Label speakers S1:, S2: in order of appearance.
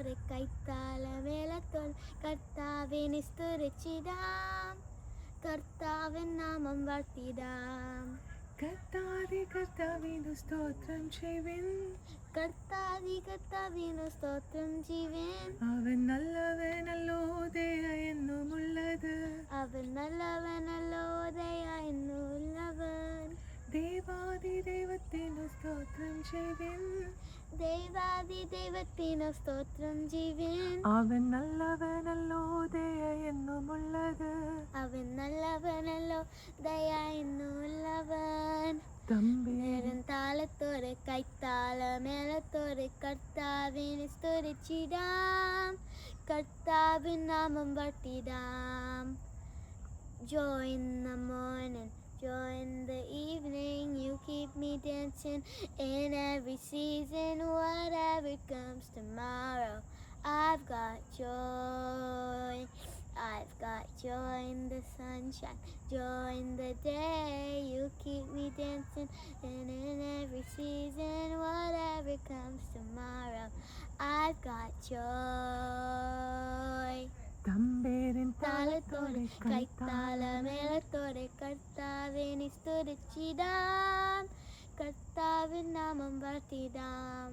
S1: താളത്തോടെ കൈത്താള മേളത്തോടെ കർത്താവിനെ സ്തുതിച്ചിടാം, കർത്താവിൻ നാമം വാഴ്ത്തിടാം.
S2: കർത്താവിനു സ്തോത്രം ചെയ്യുവിൻ,
S1: കർത്താവിനു സ്തോത്രം ചെയ്യുവിൻ.
S2: അവൻ നല്ലവനല്ലോ ദയ എന്നുമുള്ളത്,
S1: അവൻ നല്ലവനല്ലോ ദയ എന്നുള്ളവൻ.
S2: ദൈവത്തിനു സ്തോത്രം ചെയ്യുവിൻ,
S1: ദൈവത്തിനു സ്തോത്രം ചെയ്യുവിൻ.
S2: അവൻ നല്ലവനല്ലോ ദയ എന്നുമുള്ളത്,
S1: അവൻ നല്ലവനല്ലോ ദയ എന്നുള്ളവൻ.
S2: തമ്പുരാൻ
S1: താളത്തോടെ കൈത്താള മേളത്തോടെ കർത്താവിനെ സ്തുതിച്ചിടാം, കർത്താവിൻ നാമം വാഴ്ത്തിടാം. Joy in the morning, joy in the evening, you keep me dancing in every season. Whatever comes tomorrow, I've got joy. I've got joy in the sunshine, joy in the day. You keep me dancing in every season. Whatever comes tomorrow, I've got joy.
S2: തമ്പേരിൻ
S1: താളത്തോടെ കൈത്താള മേളത്തോടെ കർത്താവിനെ സ്തുതിച്ചിടാം, കർത്താവിൻ നാമം വാഴ്ത്തിടാം.